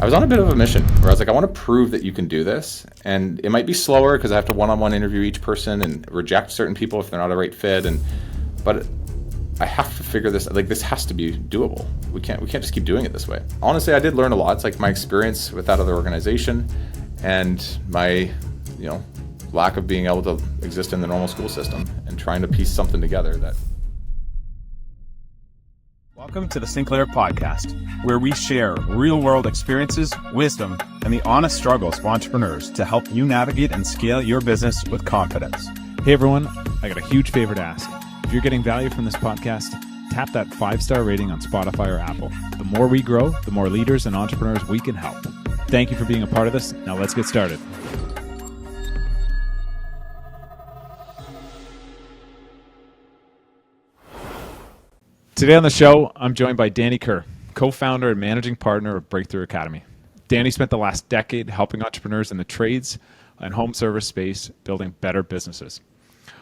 I was on a bit of a mission where I was like, I want to prove that you can do this. And it might be slower because I have to one-on-one interview each person and reject certain people if they're not a right fit. But I have to figure this, like, this has to be doable. We can't just keep doing it this way. Honestly, I did learn a lot. It's like my experience with that other organization and my, lack of being able to exist in the normal school system and trying to piece something together that. Welcome to the Sinclair podcast, where we share real-world experiences, wisdom, and the honest struggles of entrepreneurs to help you navigate and scale your business with confidence. Hey everyone, I got a huge favor to ask. If you're getting value from this podcast, tap that 5-star rating on Spotify or Apple. The more we grow, the more leaders and entrepreneurs we can help. Thank you for being a part of this. Now let's get started. Today on the show, I'm joined by Danny Kerr, co-founder and managing partner of Breakthrough Academy. Danny spent the last decade helping entrepreneurs in the trades and home service space building better businesses.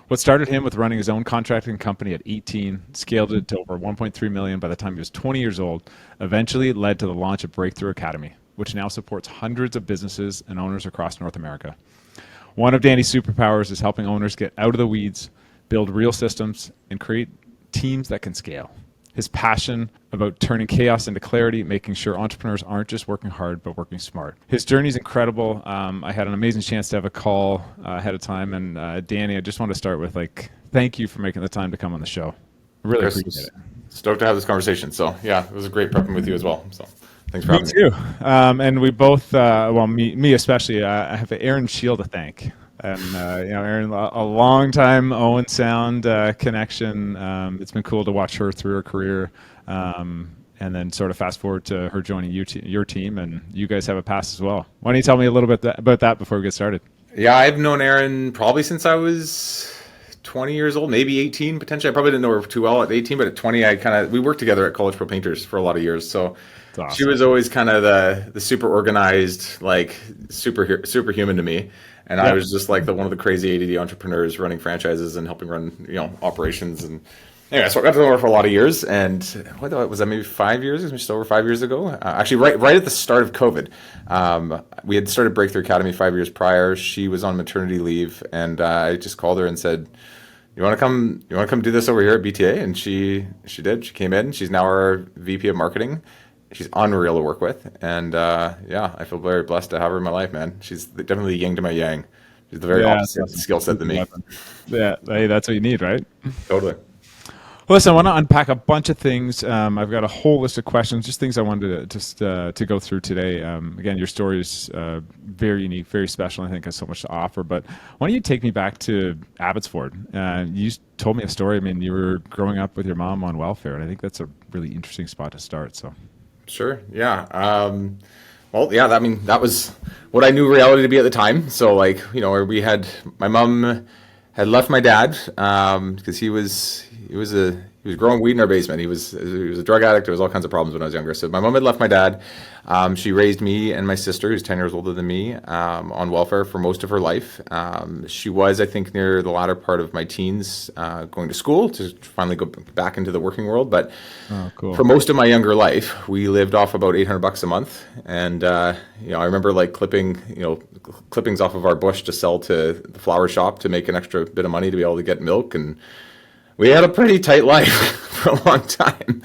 What started him with running his own contracting company at 18, scaled it to over 1.3 million by the time he was 20 years old, eventually led to the launch of Breakthrough Academy, which now supports hundreds of businesses and owners across North America. One of Danny's superpowers is helping owners get out of the weeds, build real systems, and create teams that can scale. His passion about turning chaos into clarity, making sure entrepreneurs aren't just working hard, but working smart. His journey is incredible. I had an amazing chance to have a call ahead of time. And Danny, I just want to start with thank you for making the time to come on the show. I really appreciate it. Stoked to have this conversation. So yeah, it was a great prepping with you as well. So thanks for having me. Me too. And we both, me especially, I have Aaron Shield to thank. And, Aaron, a long time Owen Sound connection. It's been cool to watch her through her career. And then sort of fast forward to her joining your team, and you guys have a past as well. Why don't you tell me a little bit about that before we get started? Yeah, I've known Aaron probably since I was 20 years old, maybe 18 potentially. I probably didn't know her too well at 18, but at 20, we worked together at College Pro Painters for a lot of years. So awesome. She was always kind of the super organized, superhuman to me. And yeah. I was just like one of the crazy ADD entrepreneurs running franchises and helping run, operations. And anyway, so I got to know her for a lot of years. And what was that, maybe 5 years? It was just over 5 years ago. Actually, right at the start of COVID. We had started Breakthrough Academy 5 years prior. She was on maternity leave, and I just called her and said, "You want to come do this over here at BTA?" And she did. She came in. She's now our VP of marketing. She's unreal to work with, and I feel very blessed to have her in my life, man. She's definitely the yin to my yang. She's the very opposite skill set than me. Yeah, hey, that's what you need, right? Totally. Well, listen, I want to unpack a bunch of things. I've got a whole list of questions, just things I wanted to go through today. Again, your story is very unique, very special. I think has so much to offer. But why don't you take me back to Abbotsford? You told me a story. I mean, you were growing up with your mom on welfare, and I think that's a really interesting spot to start. So. Sure. Yeah. That was what I knew reality to be at the time. So my mom had left my dad because he was growing weed in our basement. He was a drug addict. There was all kinds of problems when I was younger. So my mom had left my dad. She raised me and my sister, who's 10 years older than me, on welfare for most of her life. She was, I think, near the latter part of my teens, going to school to finally go back into the working world. But for most of my younger life, we lived off about $800 a month. And I remember clippings off of our bush to sell to the flower shop to make an extra bit of money to be able to get milk. And we had a pretty tight life for a long time.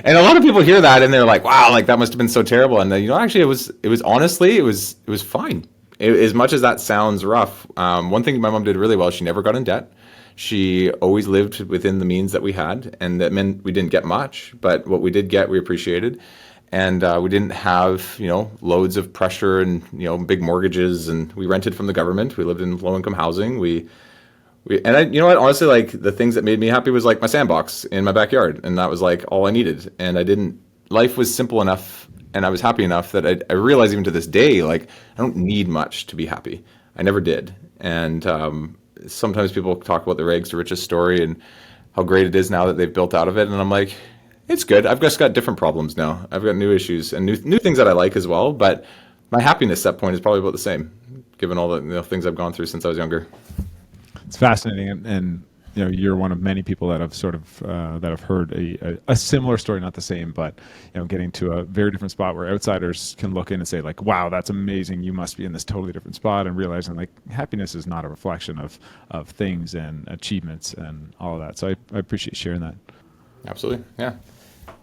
And a lot of people hear that and they're like, wow, that must have been so terrible. And actually it was honestly, it was fine. As much as that sounds rough. One thing my mom did really well, she never got in debt. She always lived within the means that we had. And that meant we didn't get much, but what we did get, we appreciated. And we didn't have, loads of pressure and, big mortgages, and we rented from the government. We lived in low income housing. Honestly, the things that made me happy was my sandbox in my backyard, and that was all I needed. And life was simple enough, and I was happy enough that I realize even to this day, I don't need much to be happy. I never did. And sometimes people talk about the rags to riches story and how great it is now that they've built out of it. And I'm like, it's good. I've just got different problems now. I've got new issues and new things that I like as well. But my happiness set point is probably about the same, given all the things I've gone through since I was younger. It's fascinating, and you're one of many people that have sort of that have heard a similar story, not the same, but getting to a very different spot where outsiders can look in and say like, wow, that's amazing, you must be in this totally different spot, and realizing like happiness is not a reflection of things and achievements and all of that. So I appreciate sharing that. Absolutely. Yeah.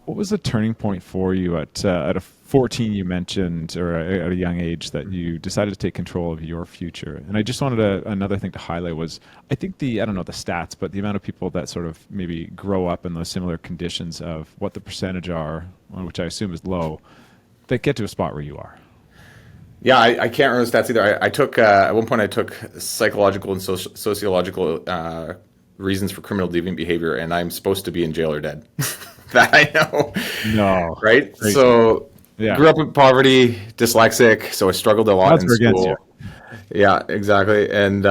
What was the turning point for you at a 14 you mentioned, or at a young age, that you decided to take control of your future? And I just wanted another thing to highlight was, I think I don't know the stats, but the amount of people that sort of maybe grow up in those similar conditions of what the percentage are, which I assume is low, that get to a spot where you are. Yeah, I can't remember the stats either. I took, at one point I took psychological and sociological reasons for criminal deviant behavior, and I'm supposed to be in jail or dead. That I know. No. Right? Crazy. So Yeah. grew up in poverty, dyslexic, so I struggled a lot Odds in are against school. you. Yeah, exactly. And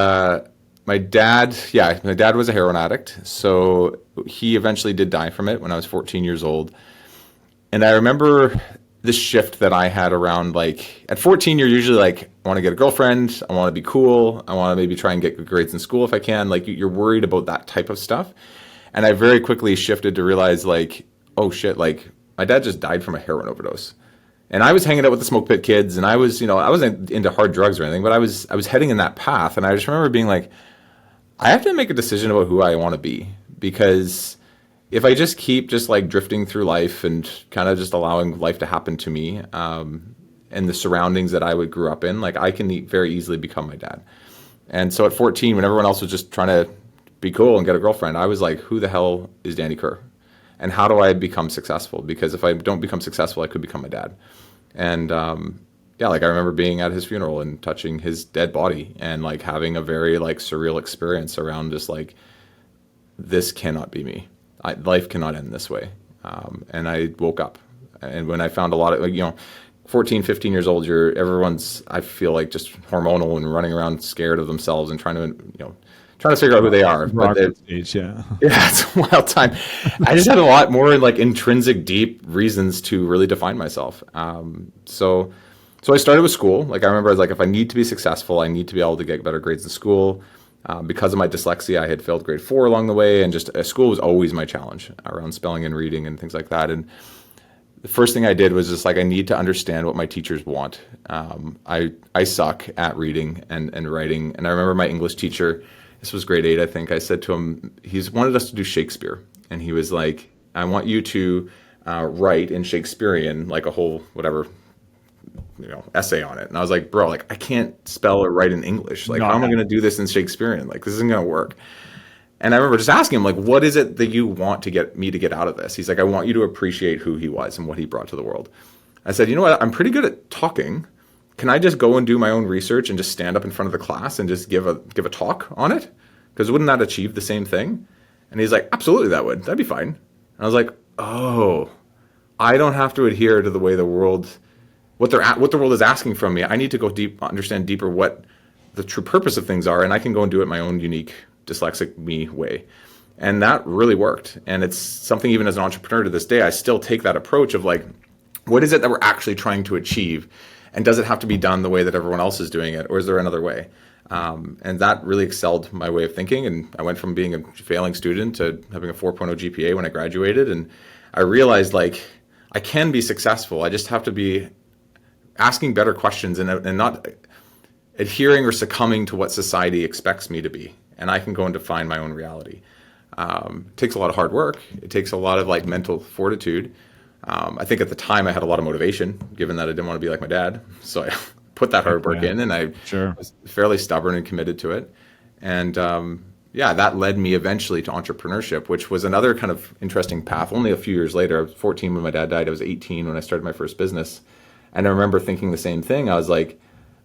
my dad was a heroin addict, so he eventually did die from it when I was 14 years old. And I remember the shift that I had around, like, at 14, you're usually like, I want to get a girlfriend, I want to be cool, I want to maybe try and get good grades in school if I can. Like, you're worried about that type of stuff. And I very quickly shifted to realize, like, oh shit, like, my dad just died from a heroin overdose. And I was hanging out with the smoke pit kids, and I wasn't into hard drugs or anything, but I was heading in that path. And I just remember being like, I have to make a decision about who I want to be, because if I just keep just like drifting through life and kind of just allowing life to happen to me, and the surroundings that I would grew up in, like, I can very easily become my dad. And so at 14, when everyone else was just trying to be cool and get a girlfriend, I was like, who the hell is Danny Kerr? And how do I become successful? Because if I don't become successful, I could become my dad. And like, I remember being at his funeral and touching his dead body and like having a very like surreal experience around just like, this cannot be me. Life cannot end this way. And I woke up. And when I found a lot of, like, 14, 15 years old, everyone's, I feel like, just hormonal and running around scared of themselves and trying to figure out who they are. But Age, yeah. Yeah, it's a wild time. I just had a lot more like intrinsic, deep reasons to really define myself. So I started with school. Like, I remember I was like, if I need to be successful, I need to be able to get better grades in school. Because of my dyslexia, I had failed grade 4 along the way, and just school was always my challenge around spelling and reading and things like that. And the first thing I did was just like, I need to understand what my teachers want. I suck at reading and writing. And I remember my English teacher, this was grade 8, I think, I said to him, he's wanted us to do Shakespeare. And he was like, I want you to write in Shakespearean, like a whole, whatever, essay on it. And I was like, bro, like, I can't spell or write in English. Like, how am I going to do this in Shakespearean? Like, this isn't going to work. And I remember just asking him, like, what is it that you want to get me to get out of this? He's like, I want you to appreciate who he was and what he brought to the world. I said, you know what? I'm pretty good at talking. Can I just go and do my own research and just stand up in front of the class and just give a talk on it? Because wouldn't that achieve the same thing? And he's like, absolutely, that'd be fine. And I was like, oh, I don't have to adhere to the way the world, what the world is asking from me. I need to go deep, understand deeper what the true purpose of things are, and I can go and do it my own unique dyslexic me way. And that really worked. And it's something, even as an entrepreneur to this day, I still take that approach of like, what is it that we're actually trying to achieve? And does it have to be done the way that everyone else is doing it? Or is there another way? And that really excelled my way of thinking. And I went from being a failing student to having a 4.0 GPA when I graduated. And I realized, like, I can be successful. I just have to be asking better questions and not adhering or succumbing to what society expects me to be. And I can go and define my own reality. It takes a lot of hard work. It takes a lot of like mental fortitude. I think at the time I had a lot of motivation, given that I didn't want to be like my dad. So I put that hard work in, and I was fairly stubborn and committed to it. And that led me eventually to entrepreneurship, which was another kind of interesting path. Only a few years later, I was 14 when my dad died. I was 18 when I started my first business. And I remember thinking the same thing. I was like,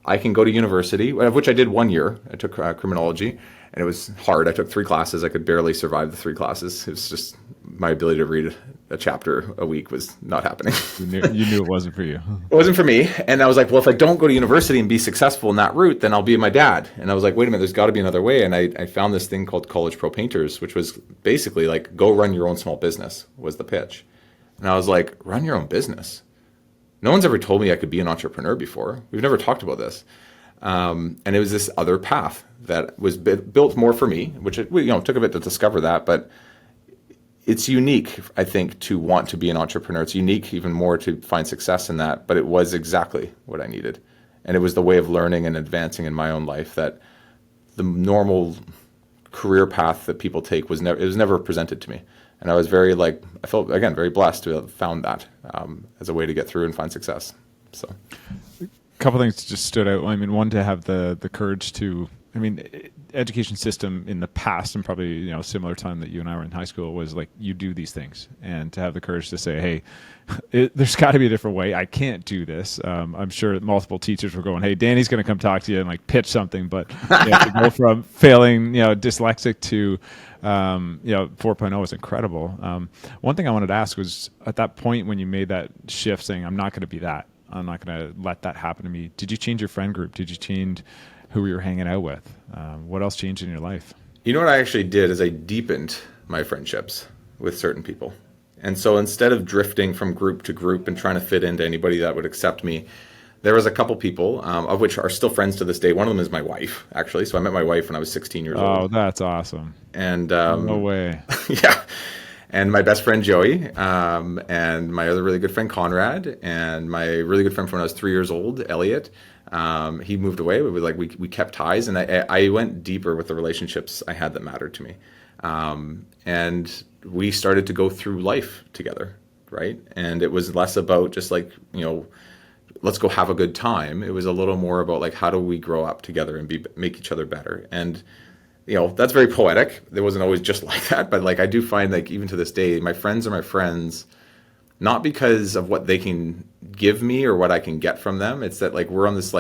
I can go to university, which I did 1 year. I took criminology, and it was hard. I took 3 classes. I could barely survive the 3 classes. It was just my ability to read a chapter a week was not happening. You knew it wasn't for you. It wasn't for me. And I was like, well, if I don't go to university and be successful in that route, then I'll be my dad. And I was like, wait a minute, there's got to be another way. And I found this thing called College Pro Painters, which was basically like, go run your own small business was the pitch. And I was like, run your own business? No one's ever told me I could be an entrepreneur before. We've never talked about this. And it was this other path that was built more for me, which it, took a bit to discover that, but it's unique, I think, to want to be an entrepreneur. It's unique even more to find success in that, but it was exactly what I needed. And it was the way of learning and advancing in my own life that the normal career path that people take was never presented to me. And I was I felt, again, very blessed to have found that as a way to get through and find success. So, a couple things just stood out. I mean, one, to have the courage to, I mean, education system in the past, and probably, similar time that you and I were in high school, was like, you do these things, and to have the courage to say, hey, there's got to be a different way. I can't do this. I'm sure multiple teachers were going, hey, Danny's going to come talk to you and like pitch something, but to go from failing, dyslexic to 4.0 is incredible. One thing I wanted to ask was, at that point when you made that shift, saying, I'm not going to be that, I'm not going to let that happen to me, did you change your friend group? Did you change who we were hanging out with? What else changed in your life? You know what I actually did is I deepened my friendships with certain people. And so instead of drifting from group to group and trying to fit into anybody that would accept me, there was a couple people, of which are still friends to this day. One of them is my wife, actually. So I met my wife when I was 16 years old. Oh, that's awesome. And no way. Yeah. And my best friend, Joey, and my other really good friend, Conrad, and my really good friend from when I was 3 years old, Elliot. He moved away. We kept ties, and I went deeper with the relationships I had that mattered to me. And we started to go through life together, right? And it was less about just let's go have a good time. It was a little more about how do we grow up together and make each other better. And that's very poetic. It wasn't always just like that, but I do find even to this day, my friends are my friends, not because of what they can give me or what I can get from them. It's that we're on this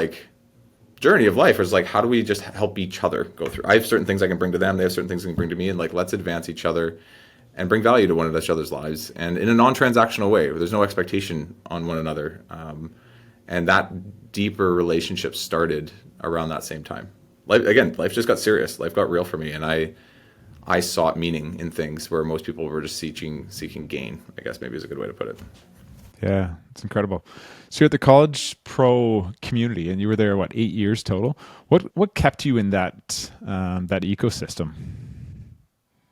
journey of life. It's how do we just help each other go through? I have certain things I can bring to them. They have certain things they can bring to me, and let's advance each other and bring value to one of each other's lives, and in a non-transactional way where there's no expectation on one another. And that deeper relationship started around that same time. Life just got serious. Life got real for me, and I sought meaning in things where most people were just seeking gain, I guess maybe is a good way to put it. Yeah, it's incredible. So you're at the College Pro community, and you were there, 8 years total? What kept you in that ecosystem?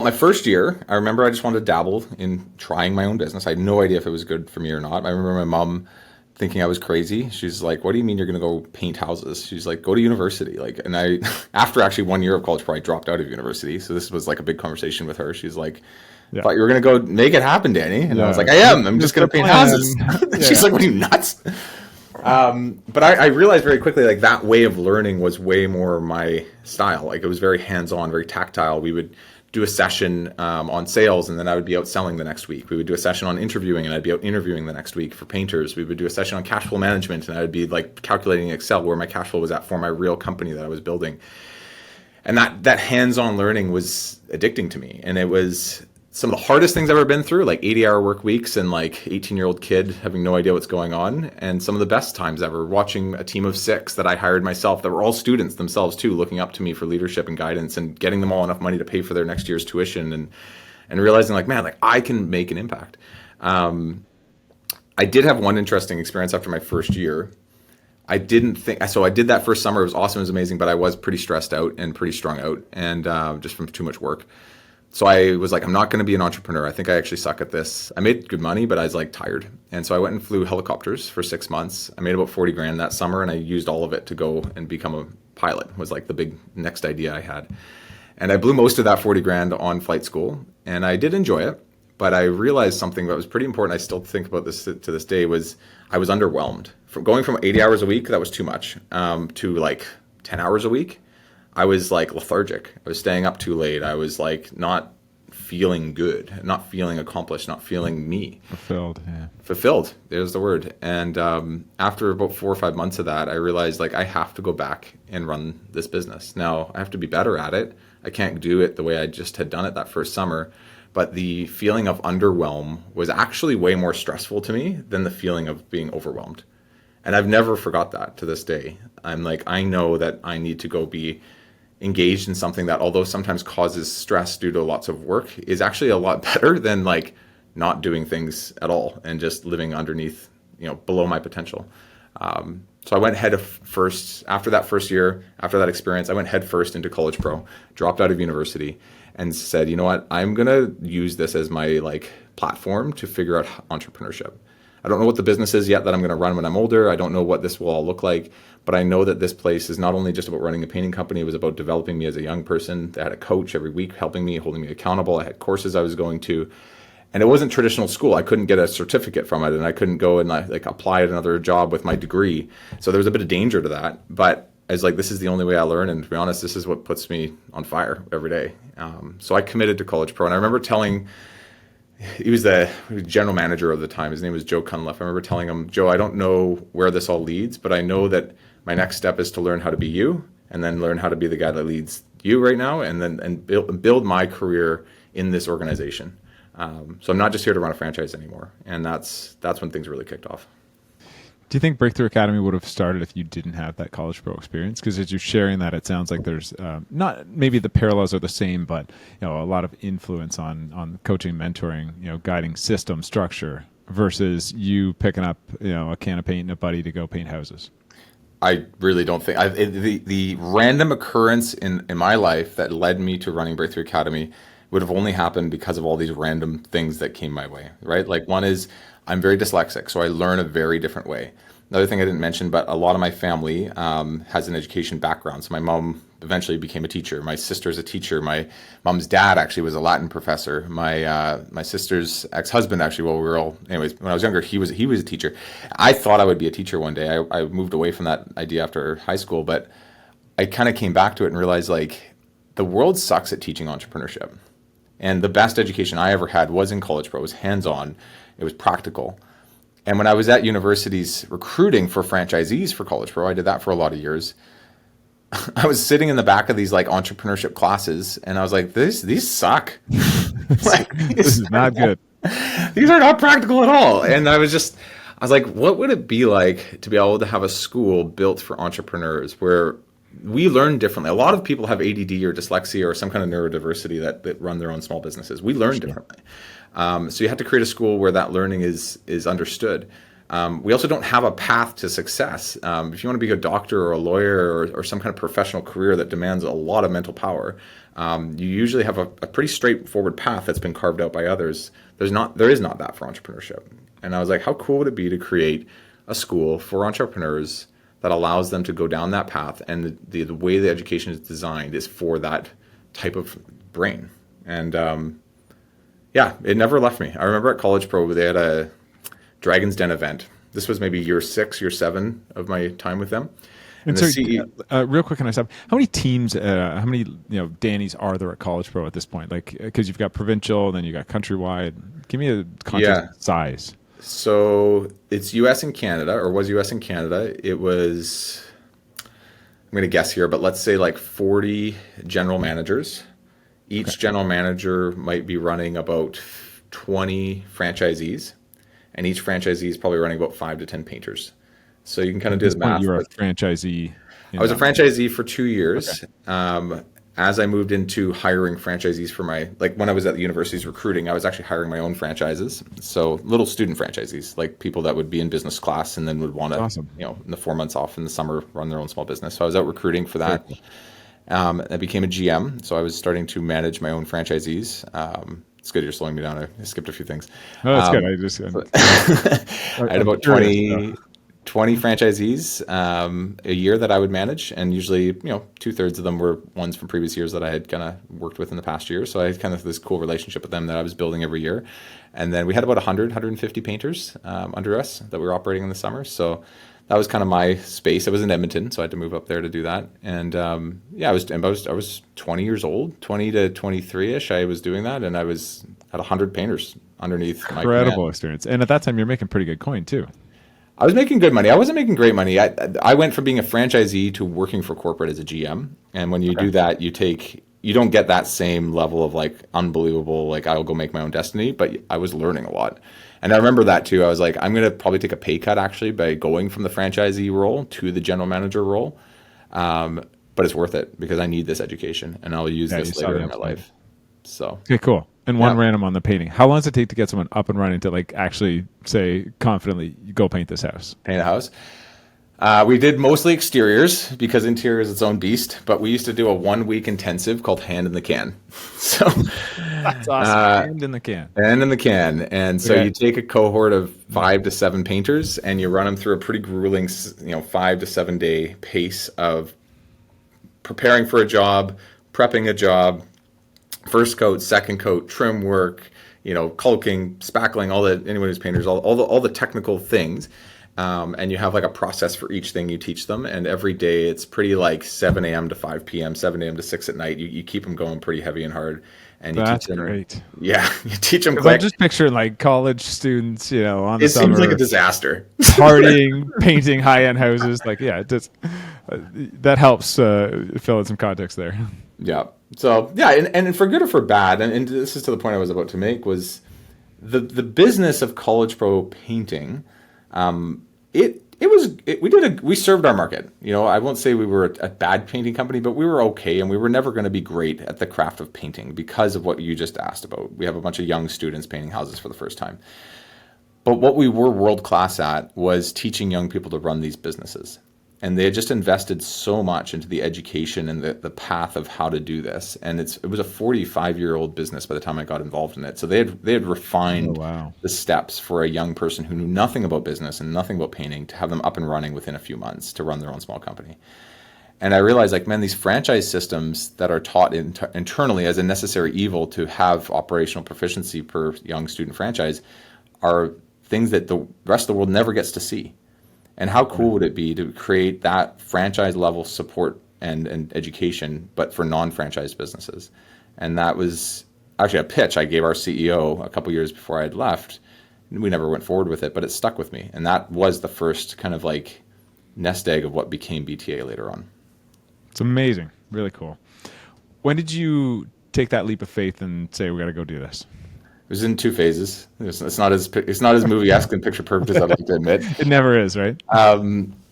My first year, I remember I just wanted to dabble in trying my own business. I had no idea if it was good for me or not. I remember my mom thinking I was crazy. She's like, what do you mean you're going to go paint houses? She's like, go to university. And I, after actually 1 year of college pro, I dropped out of university. So this was a big conversation with her. She's like, I thought you were going to go make it happen, Danny. And I was like, I am. I'm just going to paint houses. She's like, what are you, nuts? But I realized very quickly, that way of learning was way more my style. It was very hands-on, very tactile. We would do a session on sales, and then I would be out selling the next week. We would do a session on interviewing, and I'd be out interviewing the next week for painters. We would do a session on cash flow management, and I would be calculating in Excel where my cash flow was at for my real company that I was building. And that hands-on learning was addicting to me. And it was some of the hardest things I've ever been through, 80-hour work weeks and 18-year-old kid having no idea what's going on. And some of the best times ever, watching a team of 6 that I hired myself that were all students themselves too, looking up to me for leadership and guidance, and getting them all enough money to pay for their next year's tuition, and realizing I can make an impact. I did have one interesting experience after my first year. I didn't think, so I did that first summer. It was awesome. It was amazing, but I was pretty stressed out and pretty strung out, and just from too much work. So I was I'm not going to be an entrepreneur. I think I actually suck at this. I made good money, but I was tired. And so I went and flew helicopters for 6 months. I made about 40 grand that summer, and I used all of it to go and become a pilot, was the big next idea I had. And I blew most of that 40 grand on flight school, and I did enjoy it. But I realized something that was pretty important. I still think about this to this day, was I was underwhelmed. From going from 80 hours a week, that was too much, to 10 hours a week. I was lethargic. I was staying up too late. I was not feeling good, not feeling accomplished, not feeling me. Fulfilled, yeah. Fulfilled, there's the word. And after about 4 or 5 months of that, I realized I have to go back and run this business. Now, I have to be better at it. I can't do it the way I just had done it that first summer. But the feeling of underwhelm was actually way more stressful to me than the feeling of being overwhelmed. And I've never forgot that to this day. I'm I know that I need to go be engaged in something that, although sometimes causes stress due to lots of work, is actually a lot better than not doing things at all and just living underneath, below my potential. So I went head first, after that first year, after that experience, I went head first into College Pro, dropped out of university and said, you know what, I'm going to use this as my like platform to figure out entrepreneurship. I don't know what the business is yet that I'm going to run when I'm older. I don't know what this will all look like, but I know that this place is not only just about running a painting company. It was about developing me as a young person. They had a coach every week helping me, holding me accountable. I had courses I was going to, and it wasn't traditional school. I couldn't get a certificate from it, and I couldn't go and like apply at another job with my degree. So there was a bit of danger to that, but I was like, this is the only way I learn. And to be honest, this is what puts me on fire every day. So I committed to College Pro, and I remember telling, he was the general manager of the time. His name was Joe Cunliffe. I remember telling him, Joe, I don't know where this all leads, but I know that my next step is to learn how to be you, and then learn how to be the guy that leads you right now, and build my career in this organization. So I'm not just here to run a franchise anymore. And that's when things really kicked off. Do you think Breakthrough Academy would have started if you didn't have that College Pro experience? Because as you're sharing that, it sounds like there's not maybe the parallels are the same, but a lot of influence on coaching, mentoring, guiding system structure versus you picking up a can of paint and a buddy to go paint houses. I really don't think the random occurrence in my life that led me to running Breakthrough Academy would have only happened because of all these random things that came my way, right? Like one is I'm very dyslexic, so I learn a very different way. Another thing I didn't mention, but a lot of my family has an education background. So my mom eventually became a teacher. My sister's a teacher. My mom's dad actually was a Latin professor. My sister's ex-husband actually, anyways, when I was younger, he was a teacher. I thought I would be a teacher one day. I moved away from that idea after high school, but I kind of came back to it and realized like the world sucks at teaching entrepreneurship. And the best education I ever had was in College Pro. It was hands-on. It was practical. And when I was at universities recruiting for franchisees for College Pro, I did that for a lot of years. I was sitting in the back of these like entrepreneurship classes, and I was like, these suck. Like, this is not good. These are not practical at all. And I was like, what would it be like to be able to have a school built for entrepreneurs where we learn differently? A lot of people have ADD or dyslexia or some kind of neurodiversity that run their own small businesses. We learn differently. So you have to create a school where that learning is understood. We also don't have a path to success. If you want to be a doctor or a lawyer or some kind of professional career that demands a lot of mental power, you usually have a pretty straightforward path that's been carved out by others. There is not that for entrepreneurship. And I was like, how cool would it be to create a school for entrepreneurs that allows them to go down that path, and the way the education is designed is for that type of brain. And it never left me. I remember at College Pro, they had a Dragon's Den event. This was maybe year 6, year 7 of my time with them. And so, real quick, can I stop? How many teams, how many Danny's are there at College Pro at this point? Like, because you've got provincial, then you got countrywide. Give me a context size. So it's U.S. and Canada, or was U.S. and Canada. It was, I'm going to guess here, but let's say like 40 general managers. Each general manager might be running about 20 franchisees, and each franchisee is probably running about 5 to 10 painters. So you can kind of do the math. You're a franchisee. I was a franchisee for 2 years. Okay. As I moved into hiring franchisees for when I was at the universities recruiting, I was actually hiring my own franchises. So little student franchisees, like people that would be in business class and then would want to, in the 4 months off in the summer, run their own small business. So I was out recruiting for that. Cool. I became a GM. So I was starting to manage my own franchisees. It's good you're slowing me down. I skipped a few things. Oh, that's good. I had about 20 franchisees a year that I would manage, and usually 2/3 of them were ones from previous years that I had kind of worked with in the past year. So I had kind of this cool relationship with them that I was building every year. And then we had about 150 painters under us that we were operating in the summer. So that was kind of my space. I was in Edmonton, so I had to move up there to do that. And I was 20 years old, 20 to 23ish. I was doing that, and I was at 100 painters underneath my command. Incredible experience. And at that time, you're making pretty good coin too. I was making good money. I wasn't making great money. I went from being a franchisee to working for corporate as a GM. And when you do that, you don't get that same level of like unbelievable, like I'll go make my own destiny, but I was learning a lot. And I remember that too. I was like, I'm going to probably take a pay cut actually by going from the franchisee role to the general manager role. But it's worth it because I need this education and I'll use this later in my life. So, okay, cool. And one random on the painting. How long does it take to get someone up and running to like actually say confidently, go paint this house? Paint a house? We did mostly exteriors because interior is its own beast, but we used to do a 1 week intensive called Hand in the Can. So, That's awesome. Hand in the can. hand in the can. And so Okay. you take a cohort of 5 to 7 painters and you run them through a pretty grueling, 5 to 7 day pace of preparing for a job, prepping a job, first coat, second coat, trim work, caulking, spackling, anyone who's painters, all the technical things. And you have like a process for each thing you teach them. And every day it's pretty like 7 a.m. to 5 p.m., 7 a.m. to 6 at night. You keep them going pretty heavy and hard. And you That's teach them. great. Yeah, you teach them 'Cause I'm quick. just picturing like college students, on the It seems like summer a disaster. partying, painting high-end houses. Like, yeah, it does. That helps fill in some context there. Yeah. So yeah, and for good or for bad, and this is to the point I was about to make, was the business of college pro painting. We served our market. I won't say we were a bad painting company, but we were okay, and we were never going to be great at the craft of painting because of what you just asked about. We have a bunch of young students painting houses for the first time. But what we were world class at was teaching young people to run these businesses. And they had just invested so much into the education and the path of how to do this. And it was a 45-year-old business by the time I got involved in it. So they had refined the steps for a young person who knew nothing about business and nothing about painting to have them up and running within a few months to run their own small company. And I realized, like, man, these franchise systems that are taught internally as a necessary evil to have operational proficiency per young student franchise are things that the rest of the world never gets to see. And how cool would it be to create that franchise level support and education, but for non-franchise businesses? And that was actually a pitch I gave our CEO a couple years before I had left. We never went forward with it, but it stuck with me. And that was the first kind of like nest egg of what became BTA later on. It's amazing. Really cool. When did you take that leap of faith and say, we got to go do this? It was in 2 phases. It's not as movie-esque and picture perfect as I'd like to admit. It never is, right?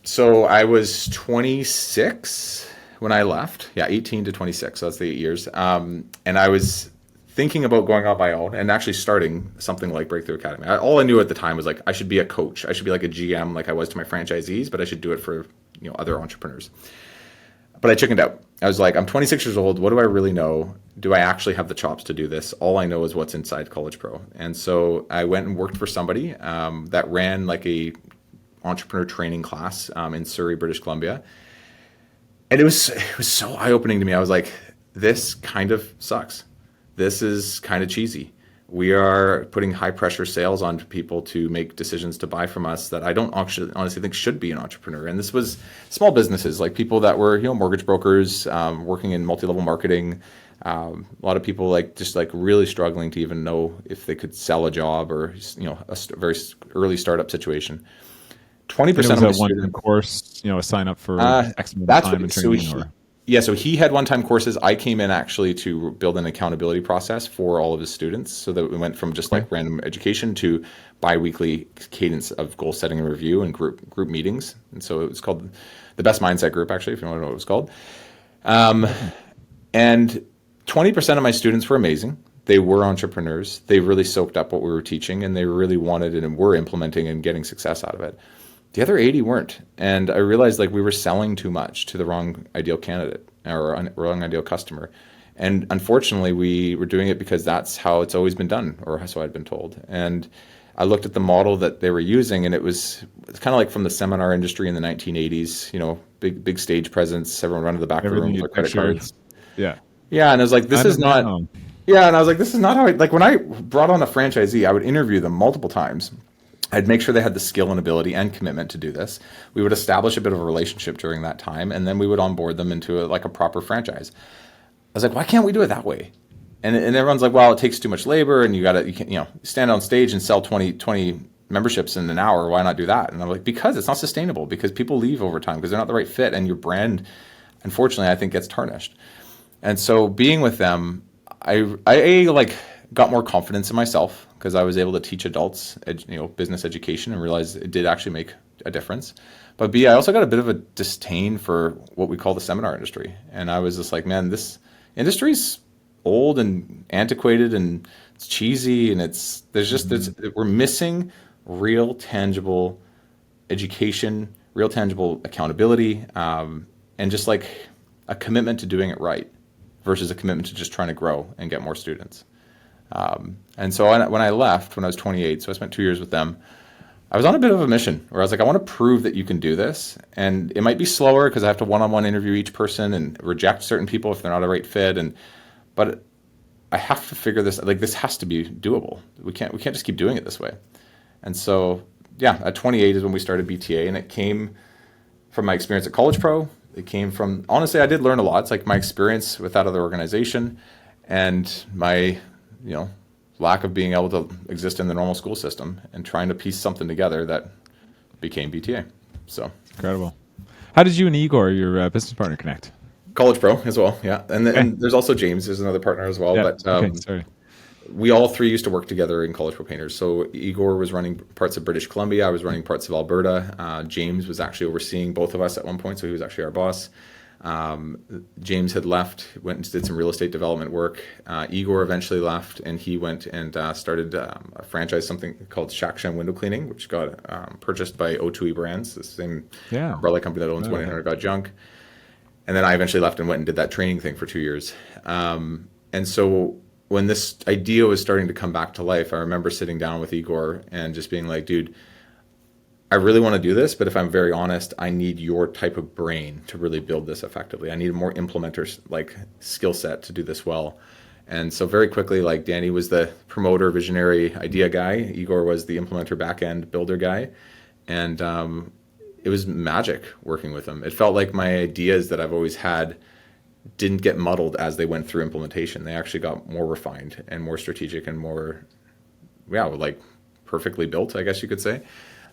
So I was 26 when I left. Yeah, 18 to 26. So that's the 8 years. And I was thinking about going out my own and actually starting something like Breakthrough Academy. All I knew at the time was like I should be a coach. I should be like a GM like I was to my franchisees, but I should do it for other entrepreneurs. But I chickened out. I was like, I'm 26 years old. What do I really know? Do I actually have the chops to do this? All I know is what's inside College Pro. And so I went and worked for somebody that ran like a entrepreneur training class in Surrey, British Columbia. And it was so eye-opening to me. I was like, this kind of sucks. This is kind of cheesy. We are putting high-pressure sales on people to make decisions to buy from us that I don't actually honestly think should be an entrepreneur. And this was small businesses, like people that were mortgage brokers, working in multi-level marketing. A lot of people just really struggling to even know if they could sell a job or a very early startup situation. 20% of my one-time course, a sign up for X amount of time and training. So he had one-time courses. I came in actually to build an accountability process for all of his students, so that we went from just like random education to bi-weekly cadence of goal setting and review and group meetings. And so it was called the Best Mindset Group, actually, if you want to know what it was called. And 20% of my students were amazing. They were entrepreneurs. They really soaked up what we were teaching, and they really wanted it and were implementing and getting success out of it. The other 80 weren't. And I realized we were selling too much to the wrong ideal candidate or wrong ideal customer. And unfortunately, we were doing it because that's how it's always been done, or so I'd been told. And I looked at the model that they were using, and it's kind of like from the seminar industry in the 1980s, big stage presence, everyone run to the back of the room with their credit cards. Yeah. Yeah, and I was like, this is not how when I brought on a franchisee, I would interview them multiple times. I'd make sure they had the skill and ability and commitment to do this. We would establish a bit of a relationship during that time, and then we would onboard them into a proper franchise. I was like, why can't we do it that way? And everyone's like, well, it takes too much labor, and you can stand on stage and sell 20 memberships in an hour. Why not do that? And I'm like, because it's not sustainable, because people leave over time because they're not the right fit, and your brand, unfortunately, I think gets tarnished. And so being with them, I got more confidence in myself because I was able to teach adults, business education, and realized it did actually make a difference. But B, I also got a bit of a disdain for what we call the seminar industry. And I was just like, man, this industry's old and antiquated and it's cheesy, and we're missing real, tangible education, real tangible accountability, and just like a commitment to doing it right versus a commitment to just trying to grow and get more students. And so when I left, when I was 28, so I spent 2 years with them, I was on a bit of a mission where I was like, I want to prove that you can do this. And it might be slower because I have to one-on-one interview each person and reject certain people if they're not a right fit. But I have to figure this, like this has to be doable. We can't just keep doing it this way. And so, yeah, at 28 is when we started BTA, and it came from my experience at College Pro. It came from, honestly, I did learn a lot. It's like my experience with that other organization and my, lack of being able to exist in the normal school system and trying to piece something together that became BTA. So Incredible. How did you and Igor, your business partner, connect? College Pro as well, yeah. And there's also James, there's another partner as well. Yeah. But Sorry. we all three used to work together in College Pro Painters. So Igor was running parts of British Columbia. I was running parts of Alberta. James was actually overseeing both of us at one point, so he was actually our boss. James had left, went and did some real estate development work. Igor eventually left, and he went and started a franchise, something called Shack Shem Window Cleaning, which got purchased by O2E Brands, the same umbrella company that owns 1-800 Got Junk. And then I eventually left and went and did that training thing for 2 years. And so when this idea was starting to come back to life, I remember sitting down with Igor and just being like, dude, I really want to do this, but if I'm very honest, I need your type of brain to really build this effectively. I need a more implementer like skill set to do this well. And so very quickly, like Danny was the promoter, visionary idea guy. Igor was the implementer, back end builder guy. And it was magic working with him. It felt like my ideas that I've always had didn't get muddled as they went through implementation. They actually got more refined and more strategic and more, like perfectly built, I guess you could say.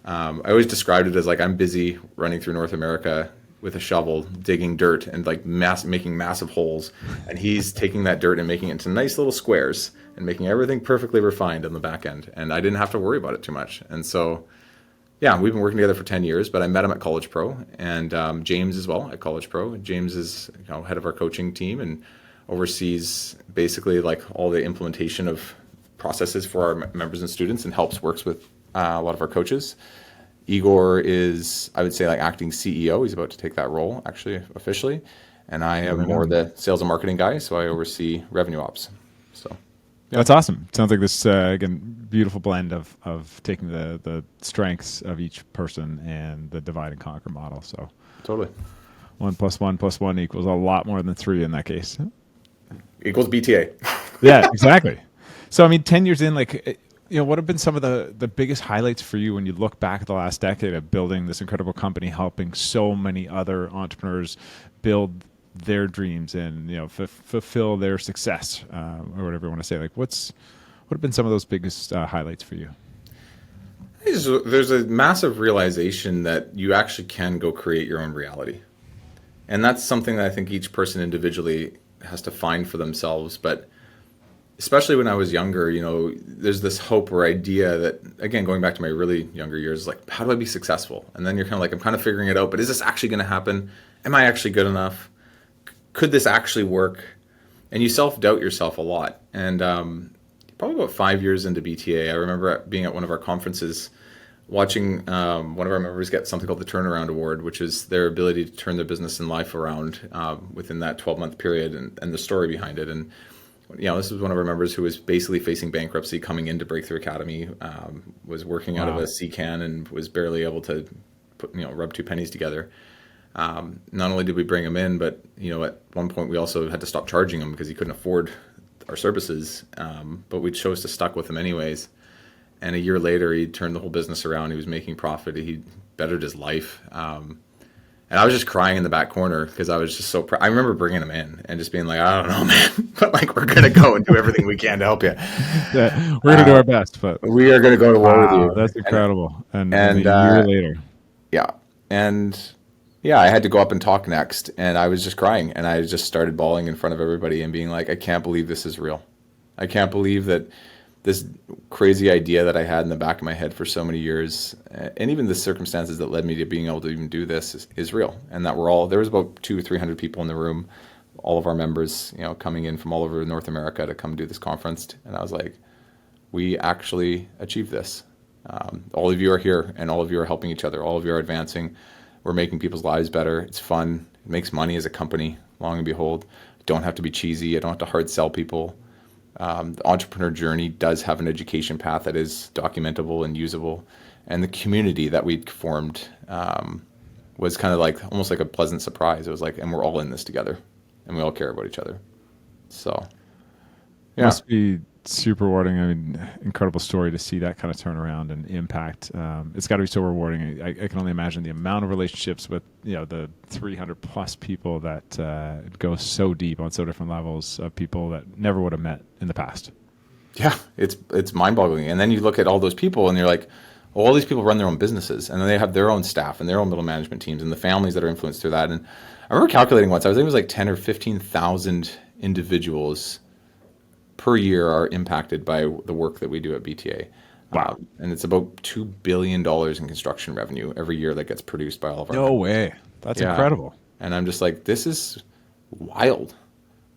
I always described it as like I'm busy running through North America with a shovel, digging dirt and like making massive holes. And he's taking that dirt and making it into nice little squares and making everything perfectly refined on the back end. And I didn't have to worry about it too much. And so, yeah, we've been working together for 10 years, but I met him at College Pro, and James as well at College Pro. James is head of our coaching team and oversees basically like all the implementation of processes for our members and students and works with a lot of our coaches. Igor is, I would say, like acting CEO. He's about to take that role, actually, officially. And I am more the sales and marketing guy, so I oversee revenue ops. So yeah. That's awesome. Sounds like this, again, beautiful blend of taking the strengths of each person and the divide and conquer model. So totally. 1 + 1 + 1 equals a lot more than 3 in that case. Equals BTA. Yeah, exactly. So, I mean, 10 years in, like, what have been some of the biggest highlights for you when you look back at the last decade of building this incredible company, helping so many other entrepreneurs build their dreams and, fulfill their success, or whatever you want to say? Like, what have been some of those biggest highlights for you? There's a massive realization that you actually can go create your own reality. And that's something that I think each person individually has to find for themselves. But especially when I was younger, there's this hope or idea that, again, going back to my really younger years, like, how do I be successful? And then you're kind of like, I'm kind of figuring it out, but is this actually going to happen? Am I actually good enough? Could this actually work? And you self-doubt yourself a lot. And probably about 5 years into BTA, I remember being at one of our conferences, watching one of our members get something called the Turnaround Award, which is their ability to turn their business and life around within that 12-month period, and the story behind it. And this was one of our members who was basically facing bankruptcy coming into Breakthrough Academy, was working out of a C-can and was barely able to rub two pennies together. Not only did we bring him in, but at one point we also had to stop charging him because he couldn't afford our services. But we chose to stuck with him anyways. And a year later, he turned the whole business around. He was making profit. He bettered his life. And I was just crying in the back corner because I was just so proud. I remember bringing him in and just being like, I don't know, man, but like, we're going to go and do everything we can to help you. Yeah, we're going to do our best, but we are going to go to war with you. That's incredible. And a year later. Yeah. And I had to go up and talk next, and I was just crying, and I just started bawling in front of everybody and being like, I can't believe this is real. I can't believe that this crazy idea that I had in the back of my head for so many years, and even the circumstances that led me to being able to even do this is real. And that there was about 200 or 300 people in the room, all of our members, coming in from all over North America to come do this conference. And I was like, we actually achieved this. All of you are here, and all of you are helping each other. All of you are advancing. We're making people's lives better. It's fun. It makes money as a company, long and behold. Don't have to be cheesy. I don't have to hard sell people. The entrepreneur journey does have an education path that is documentable and usable. And the community that we formed was kind of like almost like a pleasant surprise. It was like, and we're all in this together, and we all care about each other. So, yeah. Must be super rewarding. I mean, incredible story to see that kind of turnaround and impact. It's got to be so rewarding. I can only imagine the amount of relationships with the 300 plus people that go so deep on so different levels of people that never would have met in the past. Yeah, it's mind-boggling. And then you look at all those people, and you're like, well, all these people run their own businesses, and then they have their own staff and their own middle management teams and the families that are influenced through that. And I remember calculating once, I think it was like 10 or 15,000 individuals per year are impacted by the work that we do at BTA. Wow. And it's about $2 billion in construction revenue every year that gets produced by all of our No way. That's incredible. And I'm just like, this is wild,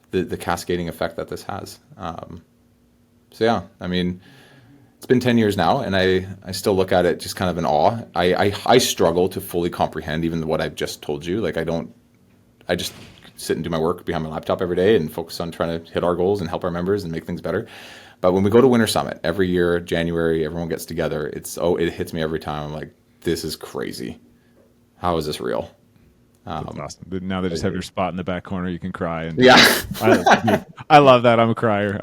the cascading effect that this has. So yeah, I mean, it's been 10 years now, and I still look at it just kind of in awe. I struggle to fully comprehend even what I've just told you. Like I just sit and do my work behind my laptop every day and focus on trying to hit our goals and help our members and make things better. But when we go to Winter Summit every year, January, everyone gets together. It hits me every time. I'm like, this is crazy. How is this real? That's awesome. Now they just have your spot in the back corner. You can cry. And Yeah. I love that. I'm a crier.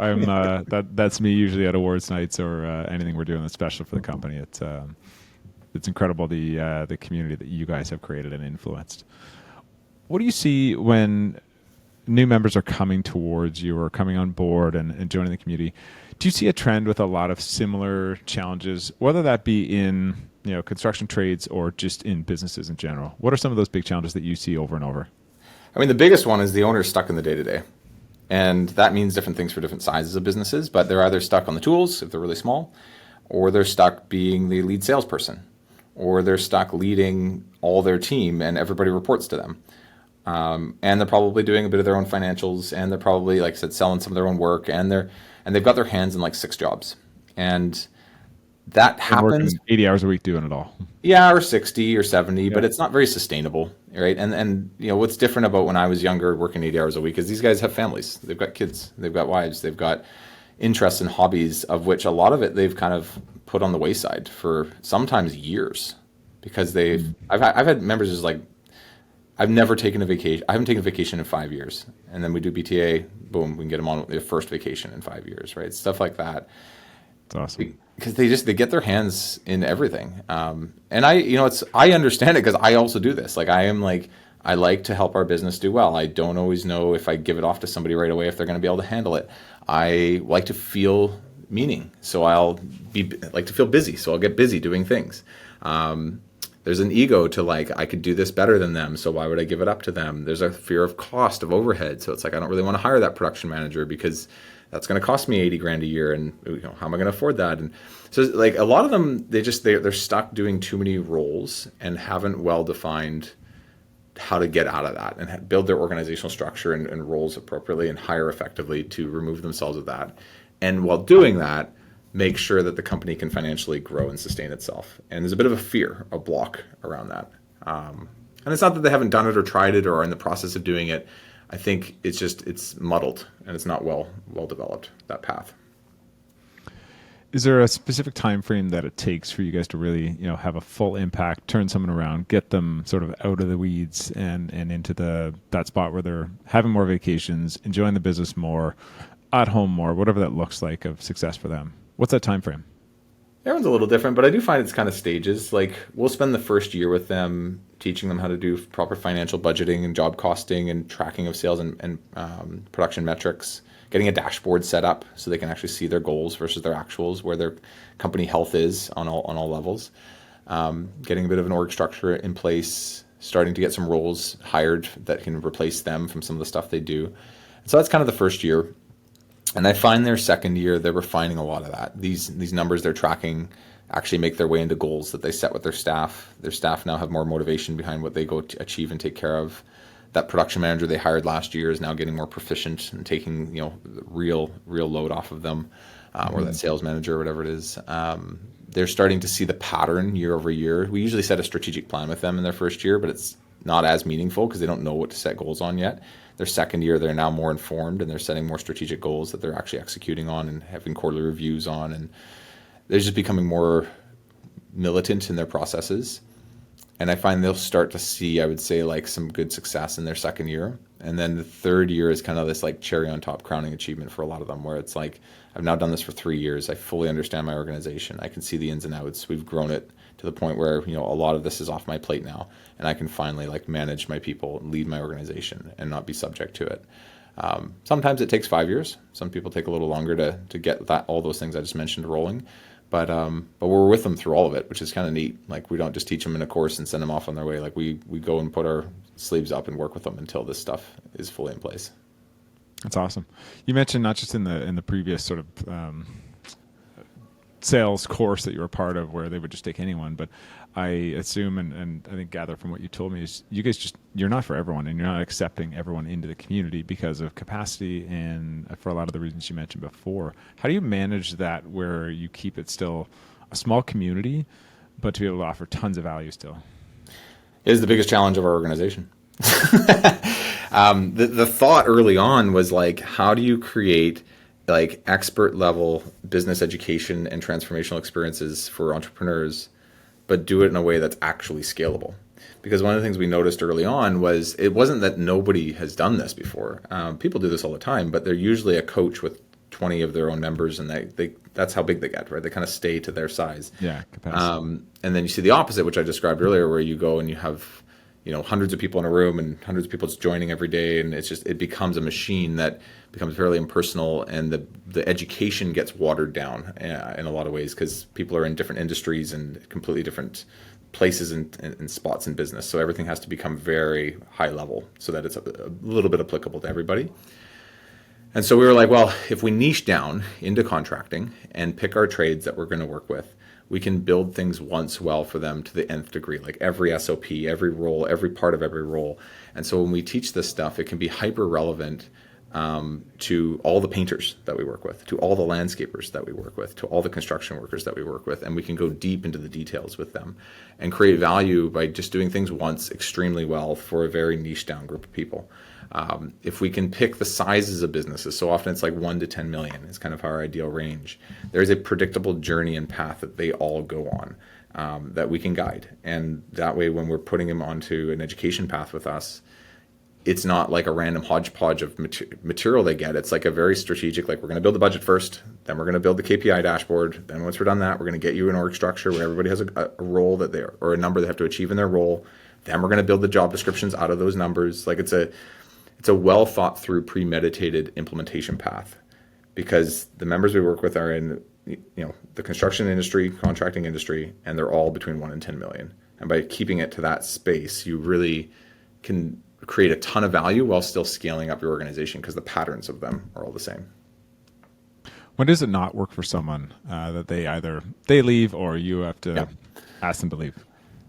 That's me usually at awards nights or anything we're doing that's special for the company. It's incredible the community that you guys have created and influenced. What do you see when new members are coming towards you or coming on board and joining the community? Do you see a trend with a lot of similar challenges, whether that be in construction trades or just in businesses in general? What are some of those big challenges that you see over and over? I mean, the biggest one is the owner's stuck in the day-to-day. And that means different things for different sizes of businesses, but they're either stuck on the tools if they're really small, or they're stuck being the lead salesperson, or they're stuck leading all their team and everybody reports to them. And they're probably doing a bit of their own financials, and they're probably, like I said, selling some of their own work, and they've got their hands in like 6 jobs. And that happens 80 hours a week doing it all. Yeah, or 60 or 70, but it's not very sustainable, right? And what's different about when I was younger working 80 hours a week is these guys have families. They've got kids, they've got wives, they've got interests and hobbies, of which a lot of it they've kind of put on the wayside for sometimes years, because I've had members who's like, I've never taken a vacation. I haven't taken a vacation in 5 years. And then we do BTA, boom, we can get them on their first vacation in 5 years, right? Stuff like that. It's awesome. Because they get their hands in everything. And I understand it, because I also do this. Like I like to help our business do well. I don't always know if I give it off to somebody right away if they're going to be able to handle it. I like to feel meaning. So I'll like to feel busy. So I'll get busy doing things. There's an ego to like, I could do this better than them, so why would I give it up to them? There's a fear of cost of overhead. So it's like, I don't really want to hire that production manager because that's going to cost me 80 grand a year. And how am I going to afford that? And so like a lot of them, they're stuck doing too many roles and haven't well defined how to get out of that and build their organizational structure and roles appropriately and hire effectively to remove themselves of that. And while doing that, make sure that the company can financially grow and sustain itself. And there's a bit of a fear, a block around that. And it's not that they haven't done it or tried it or are in the process of doing it. I think it's muddled and it's not well developed, that path. Is there a specific time frame that it takes for you guys to really, have a full impact, turn someone around, get them sort of out of the weeds and into that spot where they're having more vacations, enjoying the business more, at home more, whatever that looks like of success for them? What's that time frame? Everyone's a little different, but I do find it's kind of stages. Like we'll spend the first year with them teaching them how to do proper financial budgeting and job costing and tracking of sales and production metrics, getting a dashboard set up so they can actually see their goals versus their actuals, where their company health is on all levels, getting a bit of an org structure in place, starting to get some roles hired that can replace them from some of the stuff they do. So that's kind of the first year. And I find their second year, they're refining a lot of that. These numbers they're tracking actually make their way into goals that they set with their staff. Their staff now have more motivation behind what they go to achieve and take care of. That production manager they hired last year is now getting more proficient and taking real load off of them. or that sales manager or whatever it is. They're starting to see the pattern year over year. We usually set a strategic plan with them in their first year, but it's not as meaningful because they don't know what to set goals on yet. Their second year, they're now more informed and they're setting more strategic goals that they're actually executing on and having quarterly reviews on. And they're just becoming more militant in their processes. And I find they'll start to see, I would say, like some good success in their second year. And then the third year is kind of this like cherry on top crowning achievement for a lot of them, where it's like, I've now done this for 3 years. I fully understand my organization. I can see the ins and outs. We've grown it to the point where, a lot of this is off my plate now, and I can finally like manage my people and lead my organization and not be subject to it. Sometimes it takes 5 years. Some people take a little longer to get all those things I just mentioned rolling. But we're with them through all of it, which is kind of neat. Like, we don't just teach them in a course and send them off on their way. Like, we go and put our sleeves up and work with them until this stuff is fully in place. That's awesome. You mentioned not just in the previous sort of sales course that you were a part of where they would just take anyone, but I assume and I think gather from what you told me is you guys you're not for everyone, and you're not accepting everyone into the community because of capacity and for a lot of the reasons you mentioned before. How do you manage that where you keep it still a small community, but to be able to offer tons of value still? It is the biggest challenge of our organization. The thought early on was like, how do you create like expert level business education and transformational experiences for entrepreneurs, but do it in a way that's actually scalable? Because one of the things we noticed early on was it wasn't that nobody has done this before. People do this all the time, but they're usually a coach with 20 of their own members, and that's how big they get, right? They kind of stay to their size. Yeah, capacity. And then you see the opposite, which I described earlier, where you go and you have hundreds of people in a room and hundreds of people just joining every day, and it becomes a machine that becomes fairly impersonal, and the education gets watered down in a lot of ways because people are in different industries and completely different places and spots in business. So everything has to become very high level so that it's a little bit applicable to everybody. And so we were like, well, if we niche down into contracting and pick our trades that we're going to work with, we can build things once well for them to the nth degree, like every SOP, every role, every part of every role. And so when we teach this stuff, it can be hyper relevant to all the painters that we work with, to all the landscapers that we work with, to all the construction workers that we work with. And we can go deep into the details with them and create value by just doing things once extremely well for a very niche down group of people. If we can pick the sizes of businesses, so often it's like 1 to 10 million is kind of our ideal range. There's a predictable journey and path that they all go on that we can guide. And that way, when we're putting them onto an education path with us, it's not like a random hodgepodge of material they get. It's like a very strategic, like, we're going to build the budget first, then we're going to build the KPI dashboard. Then once we're done that, we're going to get you an org structure where everybody has a role or a number they have to achieve in their role. Then we're going to build the job descriptions out of those numbers. Like, it's a well thought through, premeditated implementation path, because the members we work with are in the construction industry, contracting industry, and they're all between 1 and 10 million. And by keeping it to that space, you really can create a ton of value while still scaling up your organization because the patterns of them are all the same. When does it not work for someone that they leave or you have to ask them to leave?